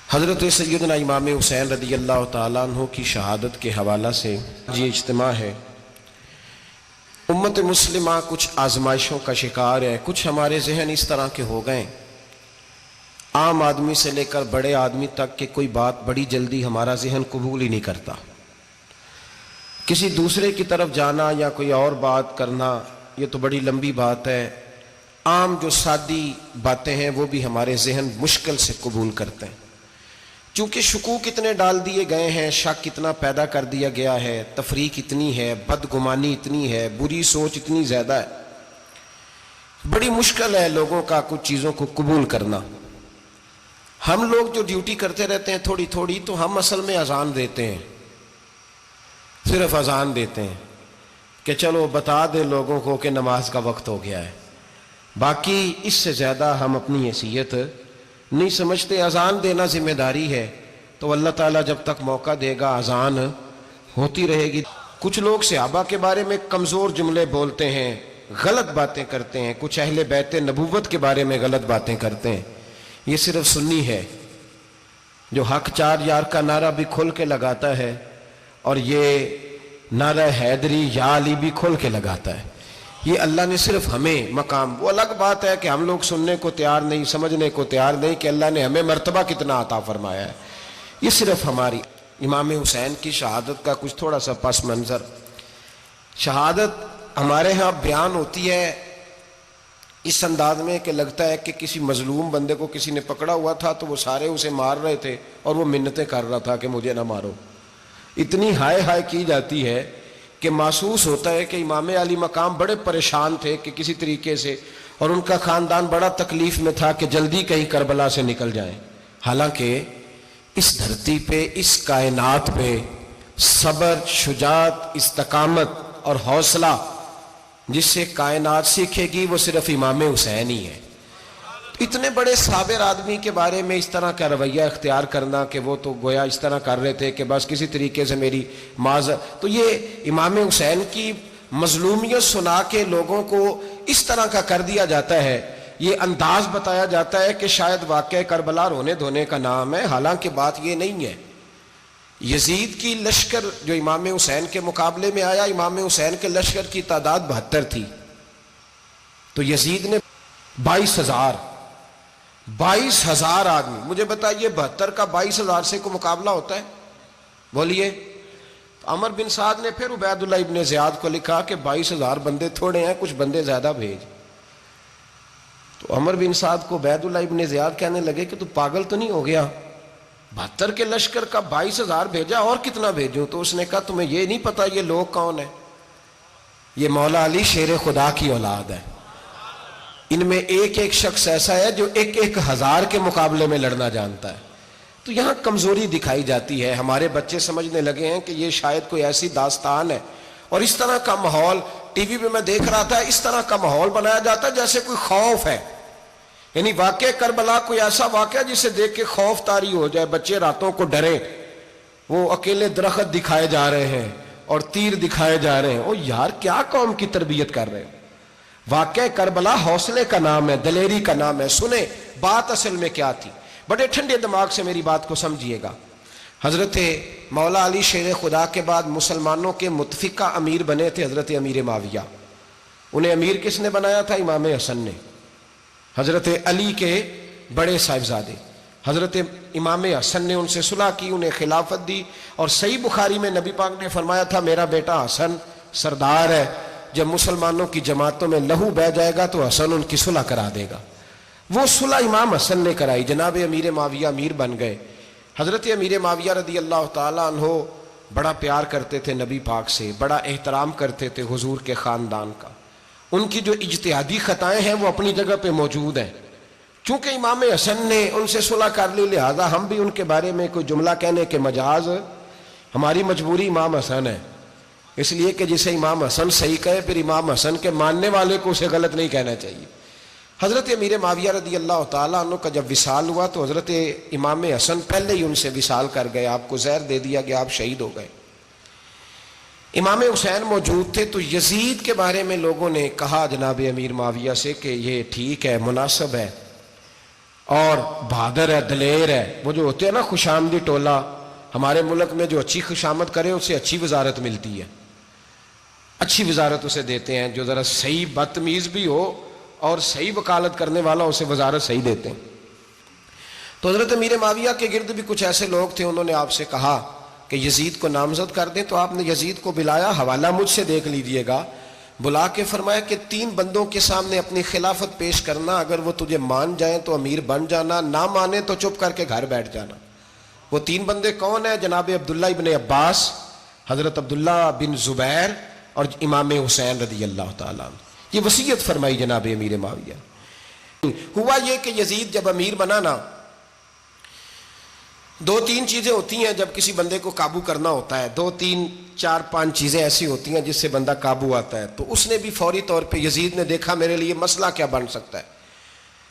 حضرت سیدنا امام حسین رضی اللہ تعالیٰ عنہ کی شہادت کے حوالہ سے یہ اجتماع ہے۔ امت مسلمہ کچھ آزمائشوں کا شکار ہے، کچھ ہمارے ذہن اس طرح کے ہو گئے، عام آدمی سے لے کر بڑے آدمی تک کہ کوئی بات بڑی جلدی ہمارا ذہن قبول ہی نہیں کرتا۔ کسی دوسرے کی طرف جانا یا کوئی اور بات کرنا یہ تو بڑی لمبی بات ہے، عام جو سادی باتیں ہیں وہ بھی ہمارے ذہن مشکل سے قبول کرتے ہیں۔ چونکہ شکوک اتنے ڈال دیے گئے ہیں، شک اتنا پیدا کر دیا گیا ہے، تفریق اتنی ہے، بدگمانی اتنی ہے، بری سوچ اتنی زیادہ ہے، بڑی مشکل ہے لوگوں کا کچھ چیزوں کو قبول کرنا۔ ہم لوگ جو ڈیوٹی کرتے رہتے ہیں تھوڑی تھوڑی، تو ہم اصل میں اذان دیتے ہیں، صرف اذان دیتے ہیں کہ چلو بتا دے لوگوں کو کہ نماز کا وقت ہو گیا ہے، باقی اس سے زیادہ ہم اپنی حیثیت نہیں سمجھتے۔ اذان دینا ذمہ داری ہے، تو اللہ تعالیٰ جب تک موقع دے گا اذان ہوتی رہے گی۔ کچھ لوگ صحابہ کے بارے میں کمزور جملے بولتے ہیں، غلط باتیں کرتے ہیں، کچھ اہل بیت نبوت کے بارے میں غلط باتیں کرتے ہیں۔ یہ صرف سنی ہے جو حق چار یار کا نعرہ بھی کھل کے لگاتا ہے، اور یہ نعرہ حیدری یا علی بھی کھل کے لگاتا ہے۔ یہ اللہ نے صرف ہمیں مقام، وہ الگ بات ہے کہ ہم لوگ سننے کو تیار نہیں، سمجھنے کو تیار نہیں کہ اللہ نے ہمیں مرتبہ کتنا عطا فرمایا ہے۔ یہ صرف ہماری امام حسین کی شہادت کا کچھ تھوڑا سا پس منظر۔ شہادت ہمارے ہاں بیان ہوتی ہے اس انداز میں کہ لگتا ہے کہ کسی مظلوم بندے کو کسی نے پکڑا ہوا تھا تو وہ سارے اسے مار رہے تھے اور وہ منتیں کر رہا تھا کہ مجھے نہ مارو۔ اتنی ہائے ہائے کی جاتی ہے کہ محسوس ہوتا ہے کہ امام علی مقام بڑے پریشان تھے کہ کسی طریقے سے، اور ان کا خاندان بڑا تکلیف میں تھا کہ جلدی کہیں کربلا سے نکل جائیں۔ حالانکہ اس دھرتی پہ، اس کائنات پہ صبر، شجاعت، استقامت اور حوصلہ جس سے کائنات سیکھے گی وہ صرف امام حسین ہی ہے۔ اتنے بڑے صابر آدمی کے بارے میں اس طرح کا رویہ اختیار کرنا کہ وہ تو گویا اس طرح کر رہے تھے کہ بس کسی طریقے سے میری تو یہ امام حسین کی مظلومیت سنا کے لوگوں کو اس طرح کا کر دیا جاتا ہے، یہ انداز بتایا جاتا ہے کہ شاید واقعہ کربلا رونے دھونے کا نام ہے، حالانکہ بات یہ نہیں ہے۔ یزید کی لشکر جو امام حسین کے مقابلے میں آیا، امام حسین کے لشکر کی تعداد 72 تھی، تو یزید نے 22,000 آدمی، مجھے بتائیے 72 کا 22,000 سے کو مقابلہ ہوتا ہے؟ بولیے۔ عمر بن سعد نے پھر عبید اللہ ابن زیاد کو لکھا کہ 22,000 بندے تھوڑے ہیں، کچھ بندے زیادہ بھیج۔ تو عمر بن سعد کو عبید اللہ ابن زیاد کہنے لگے کہ تو پاگل تو نہیں ہو گیا، 72 کے لشکر کا 22,000 بھیجا، اور کتنا بھیجوں؟ تو اس نے کہا تمہیں یہ نہیں پتا یہ لوگ کون ہیں؟ یہ مولا علی شیر خدا کی اولاد ہے، ان میں ایک ایک شخص ایسا ہے جو 1,000 کے مقابلے میں لڑنا جانتا ہے۔ تو یہاں کمزوری دکھائی جاتی ہے، ہمارے بچے سمجھنے لگے ہیں کہ یہ شاید کوئی ایسی داستان ہے، اور اس طرح کا ماحول ٹی وی پہ میں دیکھ رہا تھا، اس طرح کا ماحول بنایا جاتا ہے جیسے کوئی خوف ہے، یعنی واقع کربلا کوئی ایسا واقعہ جسے دیکھ کے خوف طاری ہو جائے، بچے راتوں کو ڈریں، وہ اکیلے درخت دکھائے جا رہے ہیں اور تیر دکھائے جا رہے ہیں۔ او یار کیا قوم کی تربیت کر رہے ہیں؟ واقعہ کربلا حوصلے کا نام ہے، دلیری کا نام ہے۔ سنیں بات اصل میں کیا تھی، بڑے ٹھنڈے دماغ سے میری بات کو سمجھیے گا۔ حضرت مولا علی شیر خدا کے بعد مسلمانوں کے متفقہ امیر بنے تھے حضرت امیر معاویہ۔ انہیں امیر کس نے بنایا تھا؟ امام حسن نے، حضرت علی کے بڑے صاحبزادے۔ حضرت امام حسن نے ان سے صلح کی، انہیں خلافت دی، اور صحیح بخاری میں نبی پاک نے فرمایا تھا میرا بیٹا حسن سردار ہے، جب مسلمانوں کی جماعتوں میں لہو بہہ جائے گا تو حسن ان کی صلح کرا دے گا۔ وہ صلح امام حسن نے کرائی، جناب امیر معاویہ امیر بن گئے۔ حضرت امیر معاویہ رضی اللہ تعالیٰ عنہ بڑا پیار کرتے تھے نبی پاک سے، بڑا احترام کرتے تھے حضور کے خاندان کا۔ ان کی جو اجتہادی خطائیں ہیں وہ اپنی جگہ پہ موجود ہیں، چونکہ امام حسن نے ان سے صلح کر لی، لہذا ہم بھی ان کے بارے میں کوئی جملہ کہنے کے مجاز، ہماری مجبوری امام حسن ہے، اس لیے کہ جسے امام حسن صحیح کہے پھر امام حسن کے ماننے والے کو اسے غلط نہیں کہنا چاہیے۔ حضرت امیر معاویہ رضی اللہ تعالیٰ عنہ کا جب وصال ہوا تو حضرت امام حسن پہلے ہی ان سے وصال کر گئے، آپ کو زہر دے دیا گیا، آپ شہید ہو گئے۔ امام حسین موجود تھے، تو یزید کے بارے میں لوگوں نے کہا جناب امیر معاویہ سے کہ یہ ٹھیک ہے، مناسب ہے، اور بہادر ہے، دلیر ہے. وہ جو ہوتے ہیں نا خوش آمدی ٹولہ، ہمارے ملک میں جو اچھی خوشامد کرے اسے اچھی وزارت ملتی ہے، اچھی وزارت اسے دیتے ہیں. جو ذرا صحیح بدتمیز بھی ہو اور صحیح وکالت کرنے والا اسے وزارت صحیح دیتے ہیں. تو حضرت امیر معاویہ کے گرد بھی کچھ ایسے لوگ تھے، انہوں نے آپ سے کہا کہ یزید کو نامزد کر دیں. تو آپ نے یزید کو بلایا، حوالہ مجھ سے دیکھ لیجئے گا. بلا کے فرمایا کہ 3 بندوں کے سامنے اپنی خلافت پیش کرنا، اگر وہ تجھے مان جائیں تو امیر بن جانا، نہ مانے تو چپ کر کے گھر بیٹھ جانا. وہ 3 بندے کون ہیں؟ جناب عبداللہ ابن عباس، حضرت عبداللہ بن زبیر اور امام حسین رضی اللہ تعالیٰ عنہ. یہ وصیت فرمائی جناب امیر معاویہ. ہوا یہ کہ یزید جب امیر بنا نا، 2-3 چیزیں ہوتی ہیں جب کسی بندے کو قابو کرنا ہوتا ہے، 2-3 4-5 چیزیں ایسی ہوتی ہیں جس سے بندہ قابو آتا ہے. تو اس نے بھی فوری طور پہ، یزید نے دیکھا میرے لیے مسئلہ کیا بن سکتا ہے.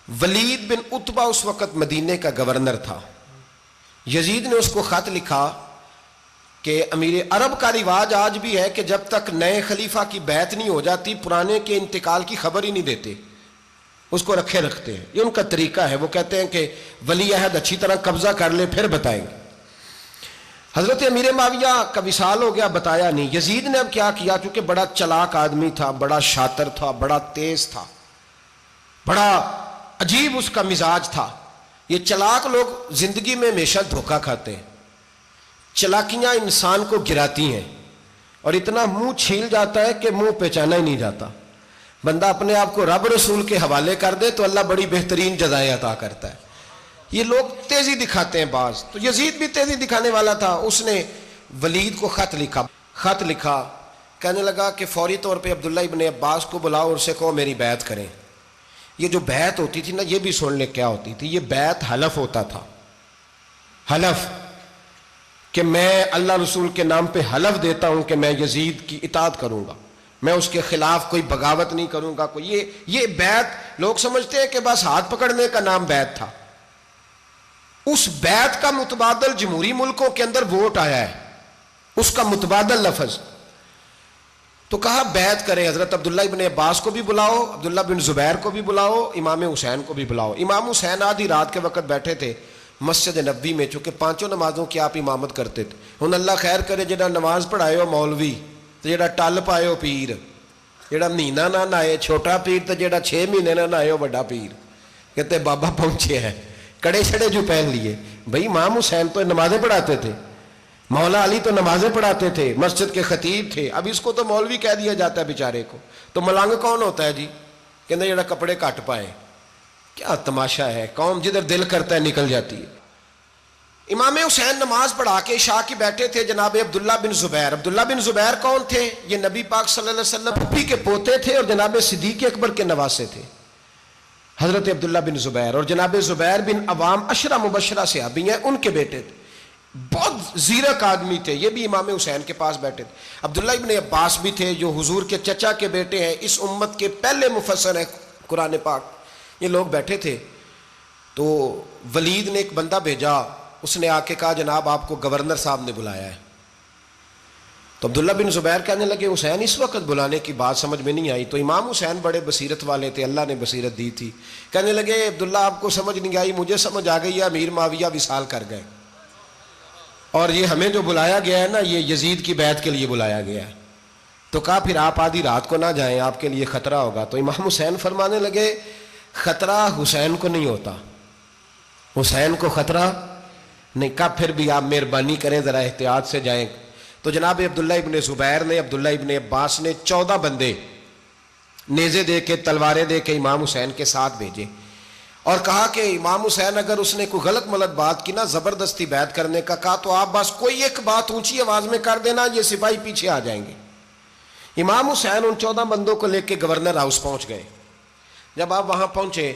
ولید بن عتبہ اس وقت مدینے کا گورنر تھا. یزید نے اس کو خط لکھا کہ امیر عرب کا رواج آج بھی ہے کہ جب تک نئے خلیفہ کی بیعت نہیں ہو جاتی پرانے کے انتقال کی خبر ہی نہیں دیتے، اس کو رکھے رکھتے ہیں. یہ ان کا طریقہ ہے. وہ کہتے ہیں کہ ولی عہد اچھی طرح قبضہ کر لے پھر بتائیں گے. حضرت امیر معاویہ کا وصال ہو گیا، بتایا نہیں. یزید نے اب کیا کیا، چونکہ بڑا چلاک آدمی تھا، بڑا شاطر تھا، بڑا تیز تھا، بڑا عجیب اس کا مزاج تھا. یہ چلاک لوگ زندگی میں ہمیشہ دھوکہ کھاتے ہیں. چلاکیاں انسان کو گراتی ہیں اور اتنا منہ چھیل جاتا ہے کہ منہ پہچانا ہی نہیں جاتا. بندہ اپنے آپ کو رب رسول کے حوالے کر دے تو اللہ بڑی بہترین جزائیں عطا کرتا ہے. یہ لوگ تیزی دکھاتے ہیں بعض. تو یزید بھی تیزی دکھانے والا تھا. اس نے ولید کو خط لکھا کہنے لگا کہ فوری طور پہ عبداللہ ابن عباس کو بلاؤ اور اسے کہو میری بیعت کریں. یہ جو بیعت ہوتی تھی نا، یہ بھی سن لے کیا ہوتی تھی. یہ بیعت حلف ہوتا تھا. حلف کہ میں اللہ رسول کے نام پہ حلف دیتا ہوں کہ میں یزید کی اطاعت کروں گا، میں اس کے خلاف کوئی بغاوت نہیں کروں گا. یہ بیعت لوگ سمجھتے ہیں کہ بس ہاتھ پکڑنے کا نام بیعت تھا. اس بیعت کا متبادل جمہوری ملکوں کے اندر ووٹ آیا ہے، اس کا متبادل لفظ. تو کہا بیعت کرے. حضرت عبداللہ ابن عباس کو بھی بلاؤ، عبداللہ بن زبیر کو بھی بلاؤ، امام حسین کو بھی بلاؤ. امام حسین آدھی رات کے وقت بیٹھے تھے مسجد نبوی میں، چونکہ 5 نمازوں کی آپ امامت کرتے تھے. ہن اللہ خیر کرے جڑا نماز پڑھائے ہو مولوی تو جڑا ٹل پائے ہو پیر، جڑا مہینہ نہ نہائے چھوٹا پیر تو جڑا 6 مہینے نہ نہائے ہو بڑا پیر. کہتے بابا پہنچے ہیں، کڑے چھڑے جو پہن لیے. بھائی امام حسین تو نمازیں پڑھاتے تھے، مولا علی تو نمازیں پڑھاتے تھے، مسجد کے خطیب تھے. اب اس کو تو مولوی کہہ دیا جاتا ہے بیچارے کو. تو ملنگ کون ہوتا ہے جی؟ کہتے جڑا کپڑے کٹ پائے. کیا تماشا ہے، قوم جدھر دل کرتا ہے نکل جاتی ہے. امام حسین نماز پڑھا کے عشاء کی بیٹھے تھے جناب عبداللہ بن زبیر. عبداللہ بن زبیر کون تھے؟ یہ نبی پاک صلی اللہ علیہ وسلم پھپھی کے پوتے تھے اور جناب صدیق اکبر کے نواسے تھے. حضرت عبداللہ بن زبیر اور جناب زبیر بن عوام عشرہ مبشرہ صحابی ہیں، ان کے بیٹے تھے. بہت زیرک آدمی تھے. یہ بھی امام حسین کے پاس بیٹھے تھے. عبداللہ ابن عباس بھی تھے جو حضور کے چچا کے بیٹے ہیں، اس امت کے پہلے مفسر ہیں قرآن پاک. یہ لوگ بیٹھے تھے. تو ولید نے ایک بندہ بھیجا، اس نے آ کے کہا جناب آپ کو گورنر صاحب نے بلایا ہے. تو عبداللہ بن زبیر کہنے لگے حسین اس وقت بلانے کی بات سمجھ میں نہیں آئی. تو امام حسین بڑے بصیرت والے تھے، اللہ نے بصیرت دی تھی. کہنے لگے عبداللہ آپ کو سمجھ نہیں آئی، مجھے سمجھ آ گئی ہے، امیر معاویہ وصال کر گئے اور یہ ہمیں جو بلایا گیا ہے نا، یہ یزید کی بیعت کے لیے بلایا گیا ہے. تو کہا پھر آپ آدھی رات کو نہ جائیں، آپ کے لیے خطرہ ہوگا. تو امام حسین فرمانے لگے خطرہ حسین کو نہیں ہوتا، حسین کو خطرہ نہیں. کہا پھر بھی آپ مہربانی کریں ذرا احتیاط سے جائیں. تو جناب عبداللہ ابن زبیر نے، عبداللہ ابن عباس نے 14 بندے نیزے دے کے، تلواریں دے کے امام حسین کے ساتھ بھیجے اور کہا کہ امام حسین اگر اس نے کوئی غلط ملت بات کی نا، زبردستی بیعت کرنے کا کہا، تو آپ بس کوئی ایک بات اونچی آواز میں کر دینا، یہ سپاہی پیچھے آ جائیں گے. امام حسین ان 14 بندوں کو لے کے گورنر ہاؤس پہنچ گئے. جب آپ وہاں پہنچے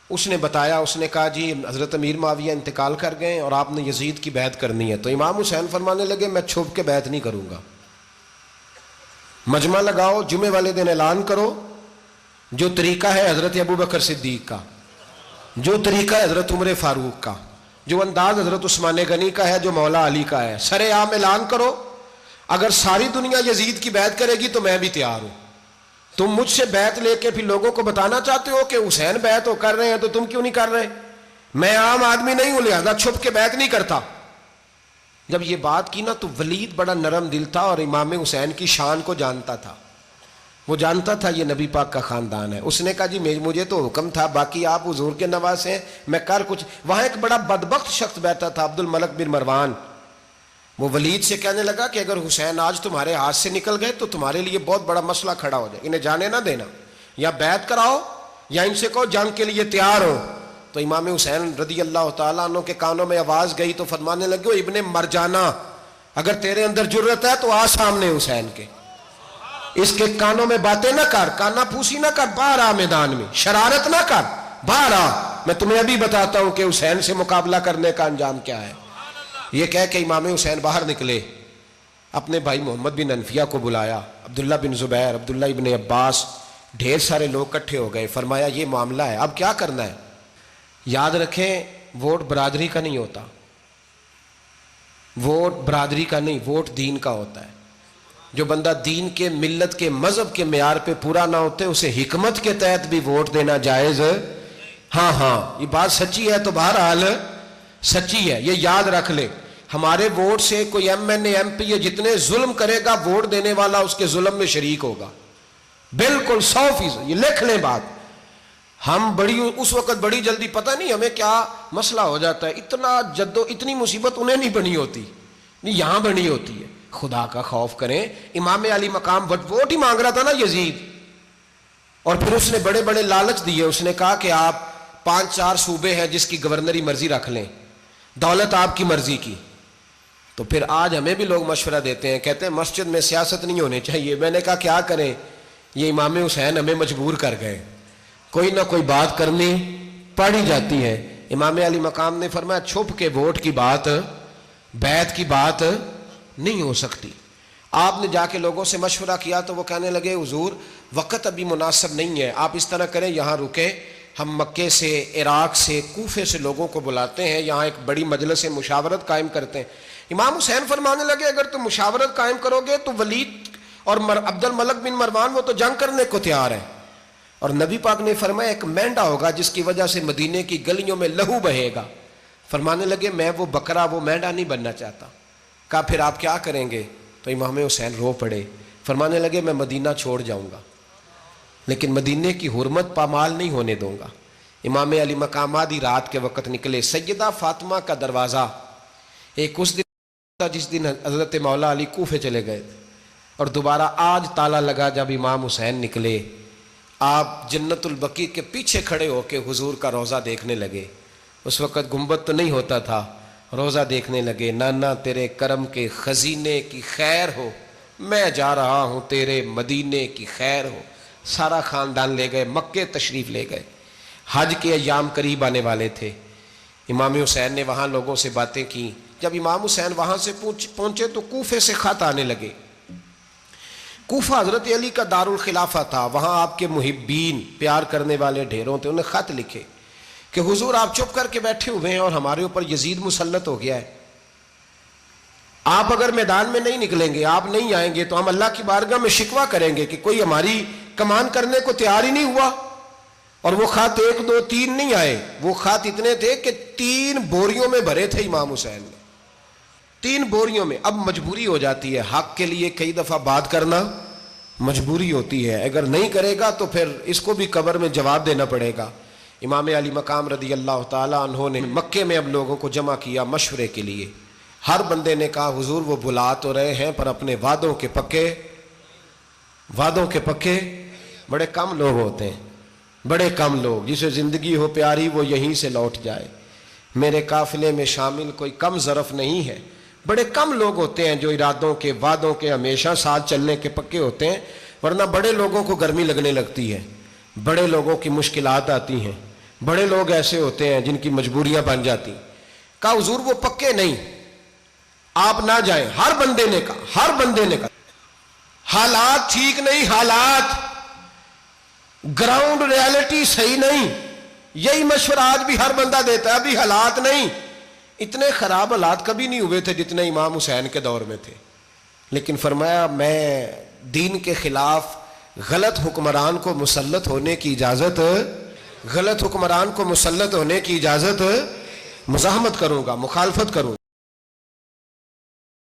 اس نے بتایا، اس نے کہا جی حضرت امیر معاویہ انتقال کر گئے اور آپ نے یزید کی بیعت کرنی ہے. تو امام حسین فرمانے لگے میں چھپ کے بیعت نہیں کروں گا. مجمع لگاؤ، جمعے والے دن اعلان کرو. جو طریقہ ہے حضرت ابوبکر صدیق کا، جو طریقہ ہے حضرت عمر فاروق کا، جو انداز حضرت عثمان غنی کا ہے، جو مولا علی کا ہے، سر عام اعلان کرو. اگر ساری دنیا یزید کی بیعت کرے گی تو میں بھی تیار ہوں. تم مجھ سے بیعت لے کے پھر لوگوں کو بتانا چاہتے ہو کہ حسین بیعت کر رہے ہیں تو تم کیوں نہیں کر رہے؟ میں عام آدمی نہیں ہوں لہذا چھپ کے بیعت نہیں کرتا. جب یہ بات کی نا تو ولید بڑا نرم دل تھا اور امام حسین کی شان کو جانتا تھا. وہ جانتا تھا یہ نبی پاک کا خاندان ہے. اس نے کہا جی مجھے تو حکم تھا، باقی آپ حضور کے نواز ہیں، میں کر کچھ. وہاں ایک بڑا بدبخت شخص بیٹھا تھا، عبد الملک بن مروان. وہ ولید سے کہنے لگا کہ اگر حسین آج تمہارے ہاتھ سے نکل گئے تو تمہارے لیے بہت بڑا مسئلہ کھڑا ہو جائے، انہیں جانے نہ دینا، یا بیعت کراؤ یا ان سے کہو جنگ کے لیے تیار ہو. تو امام حسین رضی اللہ تعالیٰ عنہ کے کانوں میں آواز گئی تو فرمانے لگے ابن مرجانہ، اگر تیرے اندر جرت ہے تو آ سامنے حسین کے، اس کے کانوں میں باتیں نہ کر، کانا پھوسی نہ کر، باہر آ میدان میں، شرارت نہ کر، باہر آ، میں تمہیں ابھی بتاتا ہوں کہ حسین سے مقابلہ کرنے کا انجام کیا ہے. یہ کہہ کہ امام حسین باہر نکلے، اپنے بھائی محمد بن انفیہ کو بلایا، عبداللہ بن زبیر، عبداللہ ابن عباس، ڈھیر سارے لوگ اکٹھے ہو گئے. فرمایا یہ معاملہ ہے، اب کیا کرنا ہے. یاد رکھیں ووٹ برادری کا نہیں ہوتا، ووٹ برادری کا نہیں، ووٹ دین کا ہوتا ہے. جو بندہ دین کے، ملت کے، مذہب کے معیار پہ پورا نہ ہوتے اسے حکمت کے تحت بھی ووٹ دینا جائز. ہاں یہ بات سچی ہے تو بہرحال سچی ہے، یہ یاد رکھ لے. ہمارے ووٹ سے کوئی ایم این اے، ایم پی اے جتنے ظلم کرے گا، ووٹ دینے والا اس کے ظلم میں شریک ہوگا، بالکل 100%. یہ لکھ لیں بات. ہم اس وقت بڑی جلدی، پتہ نہیں ہمیں کیا مسئلہ ہو جاتا ہے، اتنا اتنی مصیبت انہیں نہیں بنی ہوتی، نہیں یہاں بنی ہوتی ہے. خدا کا خوف کریں. امام علی مقام ووٹ ہی مانگ رہا تھا نا یزید، اور پھر اس نے بڑے بڑے لالچ دیے. اس نے کہا کہ آپ 5-4 صوبے ہیں جس کی گورنری مرضی رکھ لیں، دولت آپ کی مرضی کی. تو پھر آج ہمیں بھی لوگ مشورہ دیتے ہیں، کہتے ہیں مسجد میں سیاست نہیں ہونی چاہیے. میں نے کہا کیا کریں، یہ امام حسین ہمیں مجبور کر گئے، کوئی نہ کوئی بات کرنی پڑ ہی جاتی ہے. امام علی مقام نے فرمایا چھپ کے ووٹ کی بات، بیعت کی بات نہیں ہو سکتی. آپ نے جا کے لوگوں سے مشورہ کیا تو وہ کہنے لگے حضور وقت ابھی مناسب نہیں ہے، آپ اس طرح کریں یہاں رکیں، ہم مکے سے، عراق سے، کوفے سے لوگوں کو بلاتے ہیں، یہاں ایک بڑی مجلس مشاورت قائم کرتے ہیں. امام حسین فرمانے لگے اگر تم مشاورت قائم کرو گے تو ولید اور عبد الملک بن مروان وہ تو جنگ کرنے کو تیار ہے، اور نبی پاک نے فرمایا ایک مینڈا ہوگا جس کی وجہ سے مدینے کی گلیوں میں لہو بہے گا. فرمانے لگے میں وہ بکرا، وہ مینڈا نہیں بننا چاہتا. کہا پھر آپ کیا کریں گے؟ تو امام حسین رو پڑے، فرمانے لگے میں مدینہ چھوڑ جاؤں گا لیکن مدینے کی حرمت پامال نہیں ہونے دوں گا. امام علی مقام آدھی رات کے وقت نکلے. سیدہ فاطمہ کا دروازہ ایک اس دن تھا جس دن حضرت مولا علی کوفے چلے گئے تھے، اور دوبارہ آج تالا لگا جب امام حسین نکلے. آپ جنت البقیع کے پیچھے کھڑے ہو کے حضور کا روضہ دیکھنے لگے. اس وقت گنبد تو نہیں ہوتا تھا، روضہ دیکھنے لگے. نانا تیرے کرم کے خزینے کی خیر ہو، میں جا رہا ہوں تیرے مدینے کی خیر ہو. سارا خاندان لے گئے، مکے تشریف لے گئے. حج کے ایام قریب آنے والے تھے. امام حسین نے وہاں لوگوں سے باتیں کی. جب امام حسین وہاں سے پہنچے تو کوفے سے خط آنے لگے. کوفہ حضرت علی کا دار الخلافہ تھا، وہاں آپ کے محبین، پیار کرنے والے ڈھیروں تھے. انہیں خط لکھے کہ حضور آپ چپ کر کے بیٹھے ہوئے ہیں اور ہمارے اوپر یزید مسلط ہو گیا ہے. آپ اگر میدان میں نہیں نکلیں گے، آپ نہیں آئیں گے تو ہم اللہ کی بارگاہ میں شکوہ کریں گے کہ کوئی ہماری کمان کرنے کو تیار ہی نہیں ہوا. اور وہ خط 1 2 3 نہیں آئے، وہ خط اتنے تھے کہ 3 بوریوں میں بھرے تھے امام حسین نے، 3 بوریوں میں. اب مجبوری ہو جاتی ہے، حق کے لیے کئی دفعہ بات کرنا مجبوری ہوتی ہے، اگر نہیں کرے گا تو پھر اس کو بھی قبر میں جواب دینا پڑے گا. امام علی مقام رضی اللہ تعالیٰ عنہ نے مکے میں اب لوگوں کو جمع کیا مشورے کے لیے. ہر بندے نے کہا حضور وہ بلا تو رہے ہیں پر اپنے وعدوں کے پکے. بڑے کم لوگ ہوتے ہیں، بڑے کم لوگ، جسے زندگی ہو پیاری وہ یہیں سے لوٹ جائے. میرے قافلے میں شامل کوئی کم ظرف نہیں ہے. بڑے کم لوگ ہوتے ہیں جو ارادوں کے، وعدوں کے، ہمیشہ ساتھ چلنے کے پکے ہوتے ہیں، ورنہ بڑے لوگوں کو گرمی لگنے لگتی ہے، بڑے لوگوں کی مشکلات آتی ہیں، بڑے لوگ ایسے ہوتے ہیں جن کی مجبوریاں بن جاتی. کہا حضور وہ پکے نہیں، آپ نہ جائیں. ہر بندے نے کہا حالات ٹھیک نہیں، حالات گراؤنڈ ریالٹی صحیح نہیں. یہی مشورہ آج بھی ہر بندہ دیتا ہے، ابھی حالات نہیں. اتنے خراب حالات کبھی نہیں ہوئے تھے جتنے امام حسین کے دور میں تھے. لیکن فرمایا میں دین کے خلاف غلط حکمران کو مسلط ہونے کی اجازت غلط حکمران کو مسلط ہونے کی اجازت، مزاحمت کروں گا، مخالفت کروں